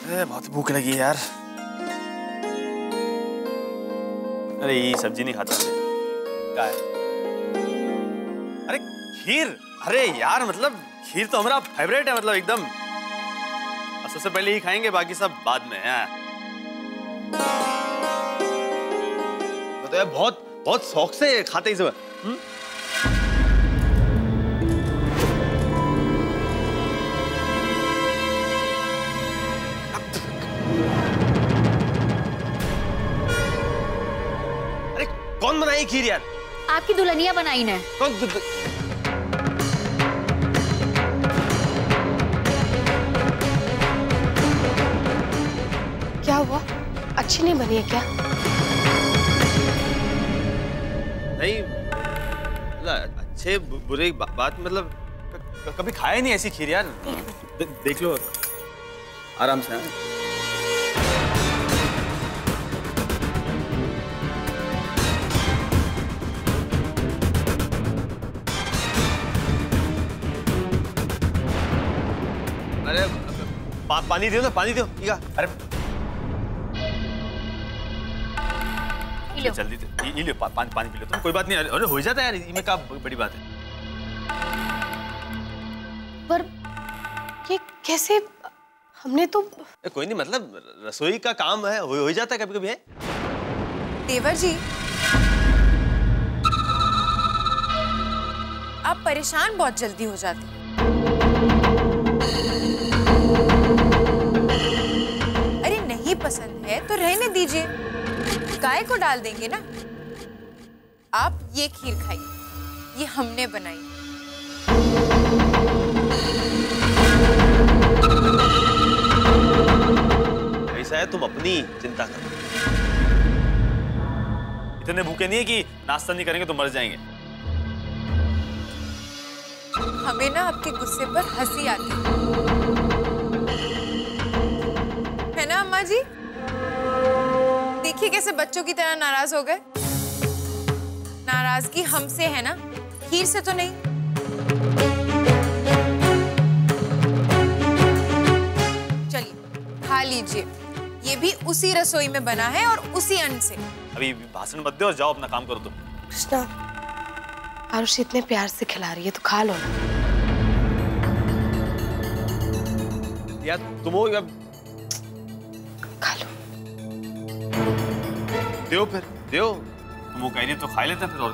बहुत भूख लगी है यार। अरे ये सब्जी नहीं खाता मैं। क्या है? अरे खीर। अरे यार मतलब खीर तो हमारा फेवरेट है, मतलब एकदम। और सबसे पहले ही खाएंगे, बाकी सब बाद में है। तो यार बहुत बहुत शौक से खाते ही सब। कौन बनाई खीर यार? आपकी दुल्हनिया बनाई ने। कौन? क्या हुआ? अच्छी नहीं बनी है क्या? नहीं अच्छे बुरे बात मतलब कभी खाया नहीं ऐसी खीर यार। देख लो आराम से। अरे पानी दो ना, पानी दो। अरे जल्दी ये लो पानी पी लो तुम। कोई बात नहीं। अरे हो जाता है यार, इसमें क्या बड़ी बात है। पर ये कैसे? हमने तो कोई नहीं, मतलब रसोई का काम है, हो जाता है कभी कभी है। देवर जी आप परेशान बहुत जल्दी हो जाते। अरे नहीं पसंद है तो रहने दीजिए, गाय को डाल देंगे ना। आप ये खीर खाइए, ये हमने बनाई। ऐसा है, तुम अपनी चिंता करो। इतने भूखे नहीं है कि नाश्ता नहीं करेंगे तो मर जाएंगे। हमें ना आपके गुस्से पर हंसी आती है ना अम्मा जी? देखिए कैसे बच्चों की तरह नाराज हो गए। नाराजगी हमसे है ना, खीर से तो नहीं। चलिए खा लीजिए, ये भी उसी रसोई में बना है और उसी अन्न से। अभी भाषण मत दो और जाओ अपना काम करो तुम। कृष्णा, आरुषि इतने प्यार से खिला रही है तो खा लो ना। यार तुम हो या खा लो। दो फिर दो। तुम वो कह रही तो खा लेते फिर। और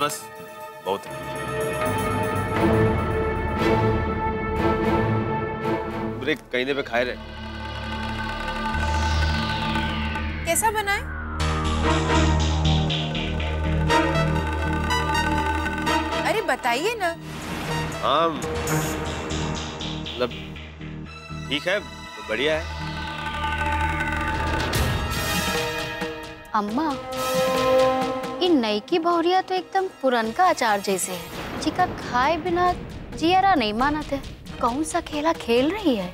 बस बस बहुत है। पूरे कहने पे खाए रहे। कैसा बना है? अरे बताइए ना। हाँ मतलब ठीक है, बढ़िया है। अम्मा, इन नई की भौरिया तो एकदम पुरनका अचार जैसे है, जिका खाए बिना जियरा नहीं माना थे। कौन सा खेला खेल रही है?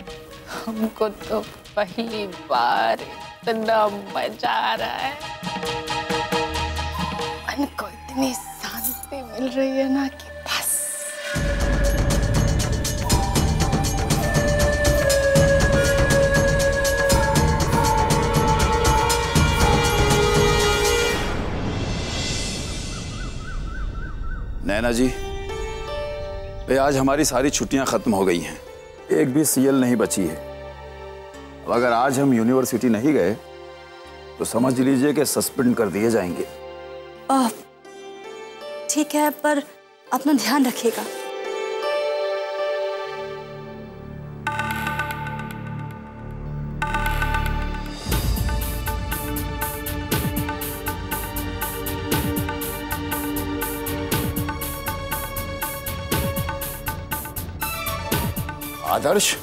हमको तो पहली बार इतना मजा आ रहा है। मन को इतनी शांति मिल रही है ना कि बस। नैना जी, आज हमारी सारी छुट्टियां खत्म हो गई हैं, एक भी सीएल नहीं बची है। अब अगर आज हम यूनिवर्सिटी नहीं गए तो समझ लीजिए कि सस्पेंड कर दिए जाएंगे। ठीक है, पर अपना ध्यान रखिएगा। आदर्श,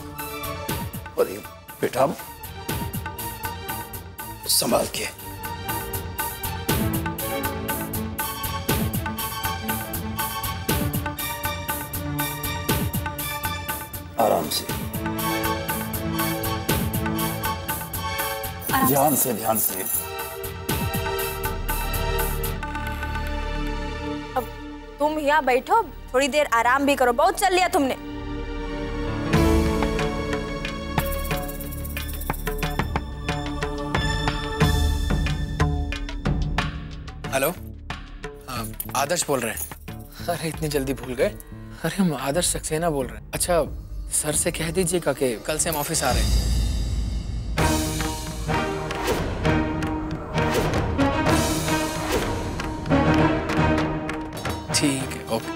अरे बेटा संभाल के। आराम से, ध्यान से, ध्यान से। तुम यहाँ बैठो, थोड़ी देर आराम भी करो, बहुत चल लिया तुमने। हेलो, आदर्श बोल रहे हैं। अरे इतनी जल्दी भूल गए। अरे हम आदर्श सक्सेना बोल रहे हैं। अच्छा, सर से कह दीजिएगा कि कल से हम ऑफिस आ रहे हैं। ठीक है, ओके।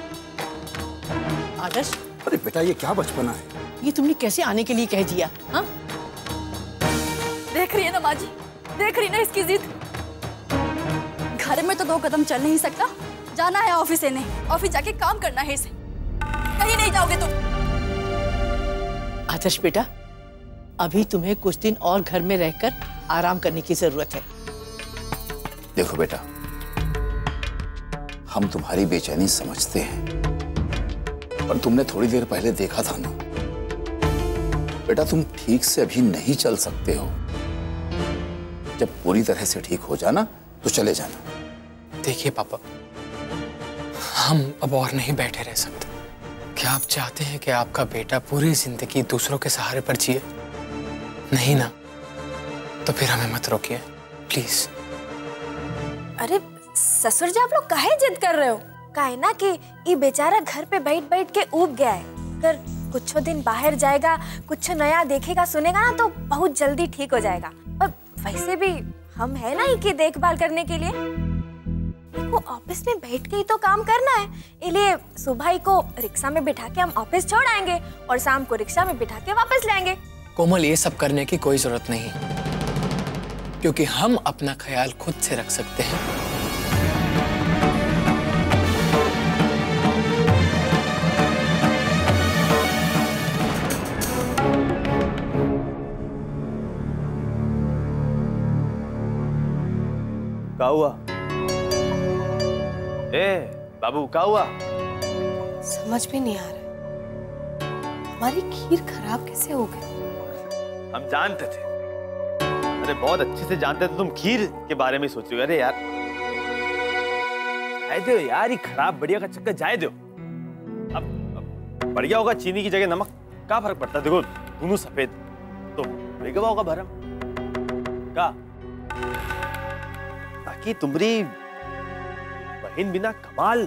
आदर्श, अरे बेटा ये क्या बचपना है? ये तुमने कैसे आने के लिए कह दिया? हाँ, देख रही है ना माँ जी, देख रही ना इसकी जिद। घर में तो 2 कदम चल नहीं सकता, जाना है ऑफिस से, नहीं ऑफिस जाके काम करना है इसे। कहीं नहीं जाओगे तुम। आदर्श बेटा, अभी तुम्हें कुछ दिन और घर में रहकर आराम करने की जरूरत है। देखो बेटा, हम तुम्हारी बेचैनी समझते हैं, पर तुमने थोड़ी देर पहले देखा था ना बेटा, तुम ठीक से अभी नहीं चल सकते हो। जब पूरी तरह से ठीक हो जाना तो चले जाना। देखिए पापा, हम अब और नहीं बैठे रह सकते। क्या आप चाहते हैं कि आपका बेटा पूरी जिंदगी दूसरों के सहारे पर जिए? नहीं ना, तो फिर हमें मत रोकिए प्लीज। अरे ससुर जी, आप लोग काहे जिद कर रहे हो? काहे ना कि ये बेचारा घर पे बैठ बैठ के ऊब गया है। अगर कुछ दिन बाहर जाएगा, कुछ नया देखेगा सुनेगा ना, तो बहुत जल्दी ठीक हो जाएगा। और वैसे भी हम है ना इनकी देखभाल करने के लिए। इनको ऑफिस में बैठ के ही तो काम करना है, इसलिए सुबह को रिक्शा में बिठा के हम ऑफिस छोड़ आएंगे और शाम को रिक्शा में बिठा के वापस लाएंगे। कोमल, ये सब करने की कोई जरूरत नहीं, क्योंकि हम अपना ख्याल खुद से रख सकते हैं। क्या हुआ? ए बाबू, क्या हुआ? समझ में नहीं आ रहा, हमारी खीर खराब कैसे हो गई? हम जानते थे, अरे बहुत अच्छे से जानते थे तुम खीर के बारे में सोच रहे हो। अरे यार जाए दो यार, ये खराब बढ़िया का चक्कर जाए दो। अब बढ़िया होगा चीनी की जगह नमक, क्या फर्क पड़ता है? देखो दोनों सफेद, तो बेगवा होगा भरम का। ताकि तुम्हारी बहन बिना कमाल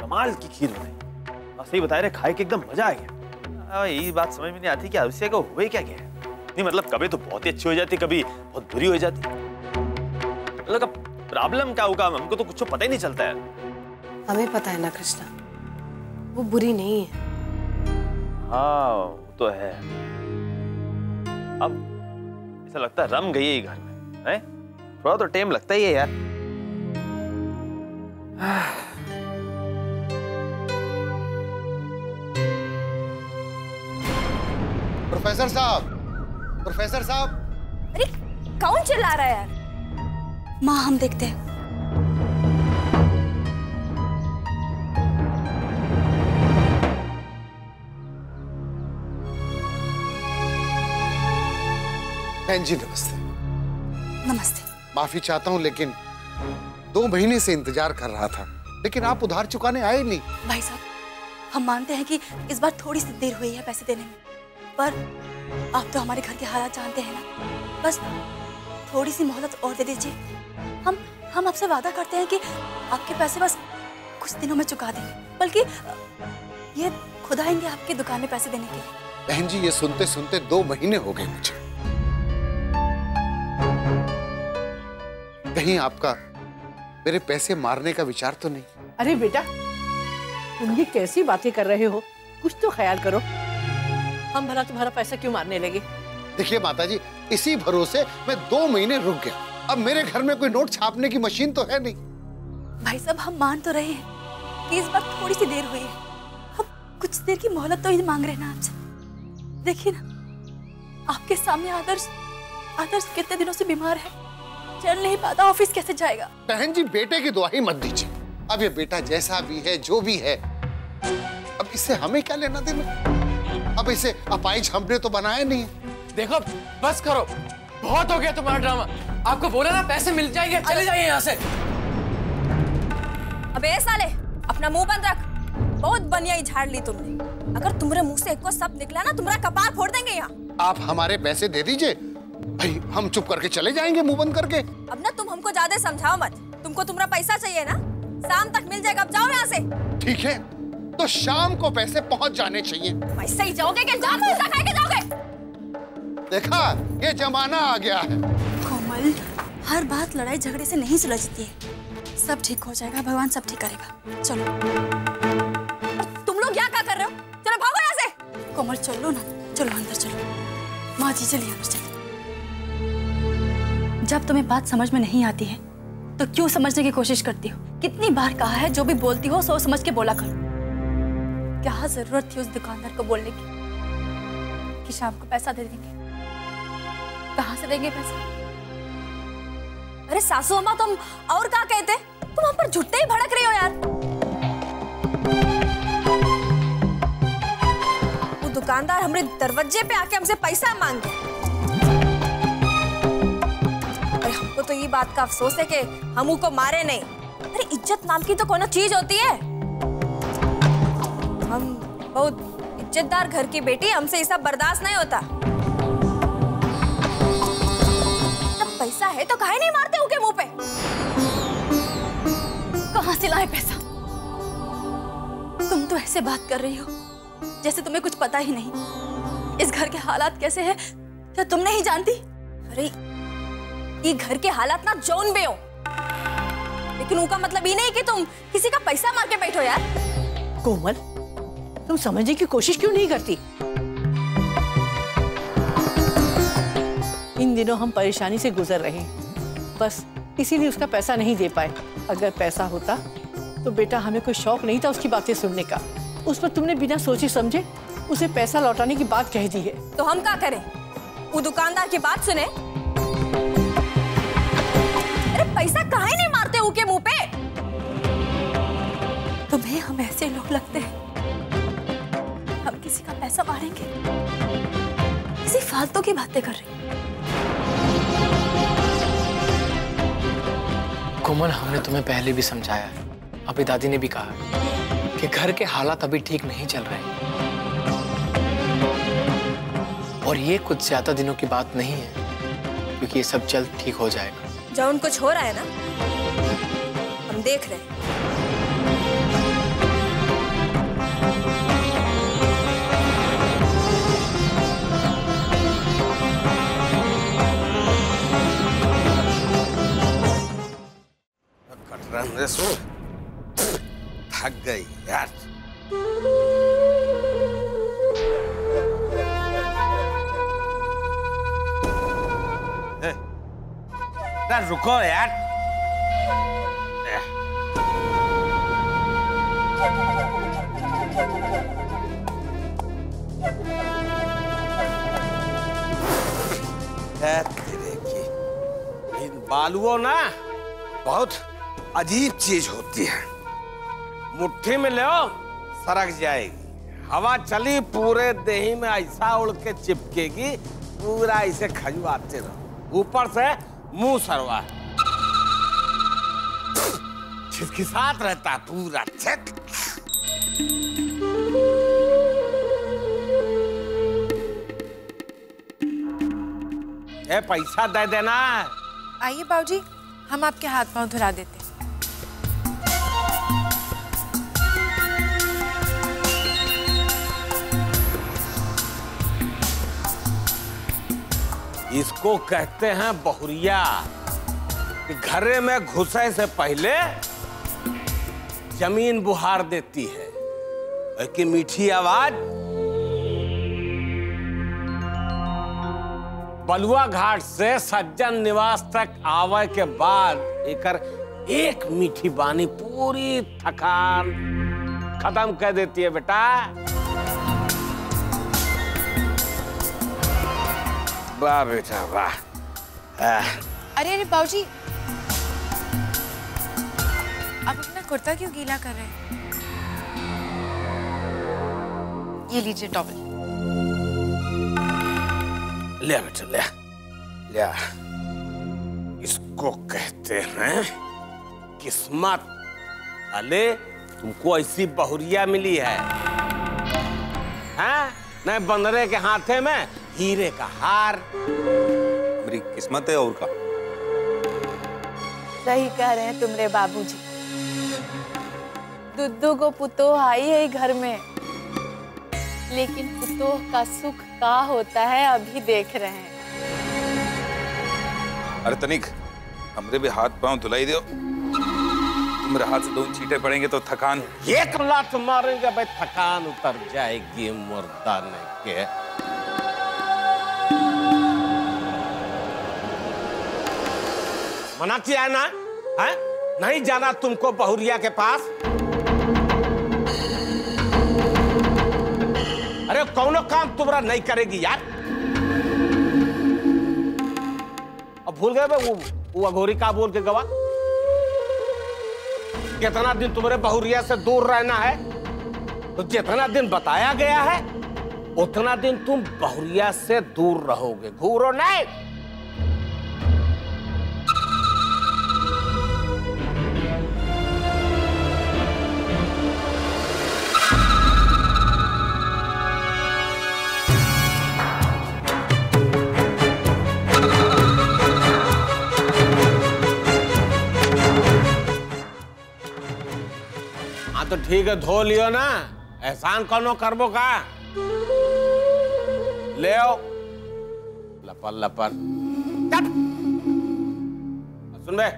कमाल की खीर बनाई। सही बता रहे, खाए के एकदम मजा आ गया। यही बात समझ में नहीं आती कि अवश्य को हुए क्या क्या है। नहीं मतलब कभी तो बहुत ही अच्छी हो जाती, कभी बहुत बुरी हो जाती। मतलब प्रॉब्लम क्या होगा, हमको तो कुछ पता ही नहीं चलता है। हमें पता है ना कृष्णा, वो बुरी नहीं है। हाँ वो तो है। अब ऐसा लगता है रम गई है घर में, है? थोड़ा तो टाइम लगता ही है यार। प्रोफेसर साहब, प्रोफेसर साहब। अरे कौन चिल्ला रहा है यार? माँ, हम देखते हैं। बहन जी नमस्ते। नमस्ते। माफी चाहता हूँ, लेकिन 2 महीने से इंतजार कर रहा था, लेकिन आप उधार चुकाने आए नहीं। भाई साहब, हम मानते हैं कि इस बार थोड़ी सी देर हुई है पैसे देने में, पर आप तो हमारे घर के हालात जानते हैं ना। बस थोड़ी सी मोहलत और दे दीजिए। हम आपसे वादा करते हैं कि आपके पैसे बस कुछ दिनों में चुका देंगे, बल्कि ये खुद आएंगे आपकी दुकान में पैसे देने के लिए। बहन जी, ये सुनते सुनते 2 महीने हो गए मुझे। कहीं आपका मेरे पैसे मारने का विचार तो नहीं? अरे बेटा, तुम ये कैसी बातें कर रहे हो? कुछ तो ख्याल करो। हम भला तुम्हारा पैसा क्यों मारने लगे? देखिए माताजी, इसी भरोसे मैं 2 महीने रुक गया। अब मेरे घर में कोई नोट छापने की मशीन तो है नहीं। भाई साहब, हम मान तो रहे हैं कि इस बार थोड़ी सी देर हुई है। अब कुछ देर की मोहलत तो ही मांग रहे हैं ना आपसे। देखिए ना, आपके सामने आदर्श कितने दिनों से बीमार है, चल नहीं पाता, ऑफिस कैसे जाएगा? बहन जी, बेटे की दुआ ही मत दीजिए। अब ये बेटा जैसा भी है, जो भी है, अब इससे हमें क्या लेना देना? अब इसे अपाहिज हमने तो बनाया नहीं। देखो बस करो, बहुत हो गया तुम्हारा ड्रामा। आपको बोला ना पैसे मिल जाएंगे, चले जाइए यहाँ से। अबे साले, अपना मुंह बंद रख। बहुत बढ़िया ही झाड़ ली तुमने। अगर तुम्हारे मुंह से एक को सब निकला ना, तुम्हारा कपार फोड़ देंगे यहाँ। आप हमारे पैसे दे दीजिए भाई, हम चुप करके चले जाएंगे मुंह बंद करके। अब ना तुम हमको ज्यादा समझाओ मत। तुमको तुम्हारा पैसा चाहिए ना, शाम तक मिल जाएगा। अब जाओ यहाँ से। ठीक है, तो शाम को पैसे पहुंच जाने चाहिए। पैसे ही जाओगे कि जाओ पैसा खा के जाओगे? देखा, ये जमाना आ गया है। कोमल, हर बात लड़ाई झगड़े से नहीं सुलझती है। सब ठीक हो जाएगा, भगवान सब ठीक करेगा। चलो। तुम लोग यहाँ क्या कर रहे हो? चलो भागो यहाँ से। कोमल चलो ना, चलो अंदर चलो। माँ जी चलिए अंदर चलिए। जब तुम्हें बात समझ में नहीं आती है तो क्यों समझने की कोशिश करती हो? कितनी बार कहा है जो भी बोलती हो सोच समझ के बोला करो। क्या जरूरत थी उस दुकानदार को बोलने की कि शाम को पैसा दे देंगे? कहाँ से देंगे पैसा? अरे सासू अम्मा, तुम और क्या कहते? तुम हम पर झुट्टे ही भड़क रही हो यार। वो दुकानदार हमारे दरवाजे पे आके हमसे पैसा मांगे। अरे हमको तो ये बात का अफसोस है कि हम उनको मारे नहीं। अरे इज्जत नाम की तो कोई चीज होती है। हम बहुत इज्जतदार घर की बेटी, हमसे ये सब बर्दाश्त नहीं होता। जब पैसा है तो काहे नहीं मारते उनके मुंह पे? कहाँ से लाए पैसा? तुम तो ऐसे बात कर रही हो जैसे तुम्हें कुछ पता ही नहीं। इस घर के हालात कैसे हैं क्या तुम नहीं जानती? अरे ये घर के हालात ना जौन बे हो, लेकिन उनका मतलब ये नहीं कि तुम किसी का पैसा मार के बैठो यार। कोमल, तुम समझने की कोशिश क्यों नहीं करती? इन दिनों हम परेशानी से गुजर रहे हैं, बस इसीलिए उसका पैसा नहीं दे पाए। अगर पैसा होता तो बेटा हमें कोई शौक नहीं था उसकी बातें सुनने का। उस पर तुमने बिना सोचे समझे उसे पैसा लौटाने की बात कह दी है। तो हम क्या करें? वो दुकानदार की बात सुने? अरे पैसा काहे नहीं मारते उनके मुंह पे? तुम्हें हम ऐसे लोग लगते हैं? हम किसी का पैसा मारेंगे? किसी फालतू की बातें कर रहे हैं। कोमल, हमने तुम्हें पहले भी समझाया है, अभी दादी ने भी कहा कि घर के हालात अभी ठीक नहीं चल रहे हैं और ये कुछ ज्यादा दिनों की बात नहीं है, क्योंकि ये सब जल्द ठीक हो जाएगा। जो उन कुछ हो रहा है ना, हम देख रहे हैं। थक गई यार। रुको यार। तेरे की इन बालुओं ना बहुत अजीब चीज होती है। मुट्ठी में ले सरक जाएगी, हवा चली पूरे देही में ऐसा उड़ के चिपकेगी, पूरा ऐसे खजुआते रहो, ऊपर से मुंह सरवा खिसखिसात रहता पूरा। ए पैसा दे देना। आइए बाबूजी, हम आपके हाथ पांव धुला देते हैं। इसको कहते हैं बहुरिया। घरे में घुसे से पहले जमीन बुहार देती है कि मीठी आवाज बलुआ घाट से सज्जन निवास तक आवे के बाद एकर एक मीठी बानी पूरी थकान खत्म कर देती है बेटा। वाह बेटा वाह। अरे अरे बाबूजी, आप अपना कुर्ता क्यों गीला कर रहे हैं? ये लीजिए टॉवल। ले बेटा ले ले। इसको कहते हैं किस्मत। अले तुमको ऐसी बहुरिया मिली है, हैं? नहीं बंदरे के हाथे में हीरे का हार। मेरी किस्मत है और का। सही कह रहे हैं तुमरे बाबूजी। दुद्दू को पुतोह आई है घर में, लेकिन पुतोह का सुख का होता है अभी देख रहे हैं। अरे तनिक, हमरे भी हाथ पांव धुलाई दो। तुम्हारे हाथ से 2 छींटे पड़ेंगे तो थकान। एक लात मारेंगे भाई, थकान उतर जाएगी मुर्दाने के। मना किया है ना, है? नहीं जाना तुमको बहुरिया के पास? अरे कौनो काम तुम्हारा नहीं करेगी यार। अब भूल गए वो अघोरी का बोल के गवा। कितना दिन तुम्हारे बहुरिया से दूर रहना है, तो जितना दिन बताया गया है उतना दिन तुम बहुरिया से दूर रहोगे, घूरो नहीं। तो ठीक है, धो लियो ना, एहसान कौनो करबो का। ले आओ लपर लपर। सुन बे,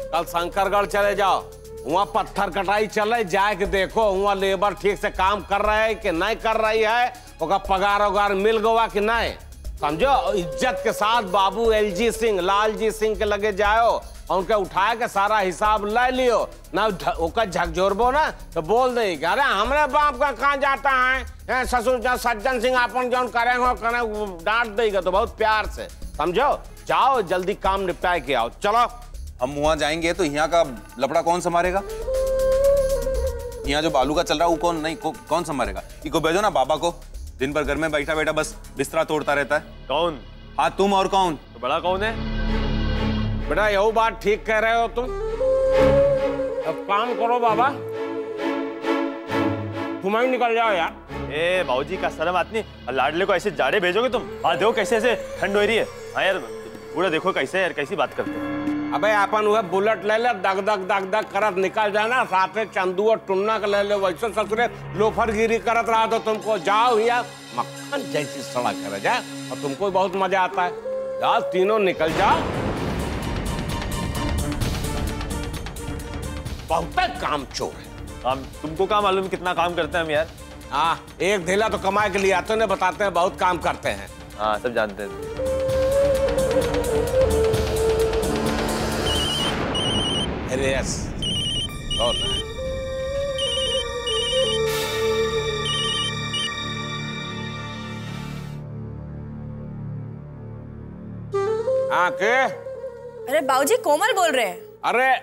कल शंकरगढ़ चले जाओ, वहां पत्थर कटाई चले, जाके देखो वहां लेबर ठीक से काम कर रहा है कि नहीं कर रही है, ओका पगार वगार मिल गवा कि नहीं, समझो। इज्जत के साथ बाबू LG सिंह, लालजी सिंह के लगे जाओ, उनके उठा के सारा हिसाब ले लियो ना। ओका झकझोरबो ना तो बोल दे कि अरे हमरे बाप का कहाँ जाता है, ससुर सज्जन सिंह अपन जो करें डांट देगा तो बहुत प्यार से, समझो। जाओ जल्दी काम निपटा के आओ, चलो। हम वहां जाएंगे तो यहाँ का लफड़ा कौन संभालेगा? यहाँ जो बालू का चल रहा है वो कौन नहीं कौन संभालेगा? इको भेजो ना बाबा को, दिन भर घर में बैठा बैठा बस बिस्तरा तोड़ता रहता है। कौन? हाँ तुम, और कौन? तो बड़ा कौन है? बेटा यही बात ठीक कह रहे हो तुम। अब काम करो बाबा, तुम ही निकल जाओ यार। ए बाबूजी का शर्म आती नहीं, लाडले को ऐसे जाड़े भेजोगे तुम? हाँ देखो कैसे ऐसे ठंड हो रही है। हाँ यार पूरा देखो कैसे यार, कैसी बात करते हैं। अबे अपन वह बुलेट ले ले, दग दग दग दग करत निकल जाना, साथ में चंदू और टुन्ना का ले ले, वैसे ससुरे लोफरगिरी करत रहा तो तुमको जाओ यार, मक्खन जैसी सड़क है जा, और तुमको बहुत मजा आता है। जाओ तीनों निकल जाओ, बहुत काम चोर है। काम तुमको क्या मालूम कितना काम करते हैं हम यार? हाँ, एक ढीला तो कमाए के लिए आते हैं, बताते हैं बहुत काम करते हैं। हाँ सब जानते हैं। अरे यस, हाँ के? अरे बाबूजी कोमल बोल रहे हैं। अरे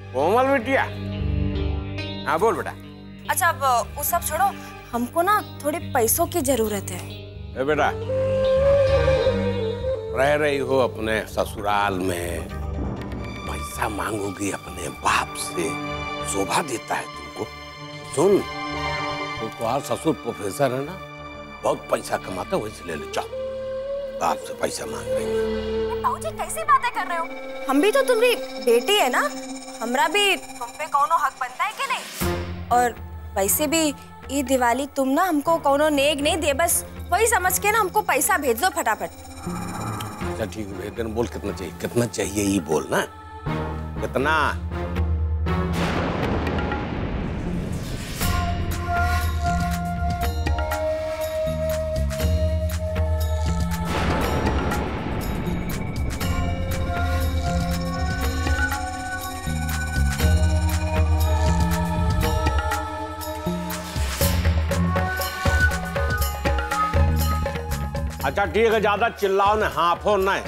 कोमल बिटिया, हाँ बोल बेटा। अच्छा अब वो सब छोड़ो, हमको ना थोड़े पैसों की जरूरत है। ए बेटा, रह रही हो अपने ससुराल में, पैसा मांगोगी अपने बाप से, शोभा देता है तुमको। सुन, तो तुम्हारा ससुर प्रोफेसर है ना, बहुत पैसा कमाता है, वैसे ले ले जाओ, बाप से पैसा मांग रही है। बाबूजी कैसी बातें कर रहे हो? हम भी तो तुम्हारी बेटी है ना, हमरा भी तुम पे कौनो हक बनता है कि नहीं? और वैसे भी ये दिवाली तुम ना हमको कौनो नेग नहीं दे, बस वही समझ के ना हमको पैसा भेज दो फटाफट। अच्छा ठीक है, भेज देना। बोल कितना चाहिए? कितना चाहिए ये बोल ना, कितना? अच्छा ठीक है, ज्यादा चिल्लाओ ना, हाफो नहीं।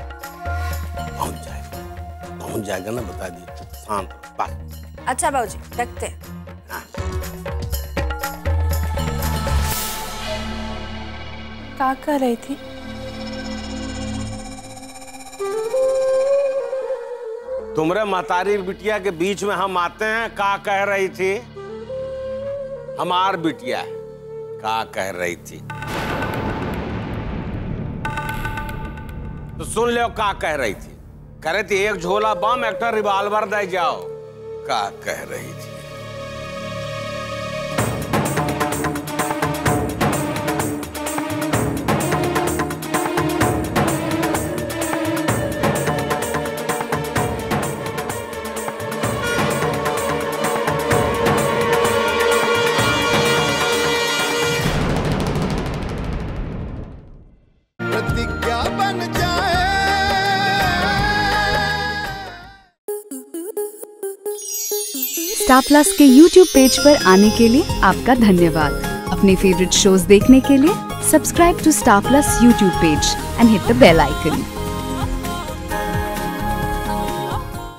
पहुंच जाएगा ना, बता दी, शांत बस। अच्छा बाबूजी रखते हैं। क्या कर रही थी? तुमरे महतारी बिटिया के बीच में हम आते हैं, का कह रही थी? हमार बिटिया का कह रही थी? तो सुन लो का कह रही थी। कह रही थी एक झोला बम एक रिवाल्वर दे जाओ। का कह रही थी? प्रतिज्ञा बन जाए। स्टार प्लस के YouTube पेज पर आने के लिए आपका धन्यवाद। अपने फेवरेट शोज देखने के लिए subscribe to Star Plus YouTube page and hit the bell icon.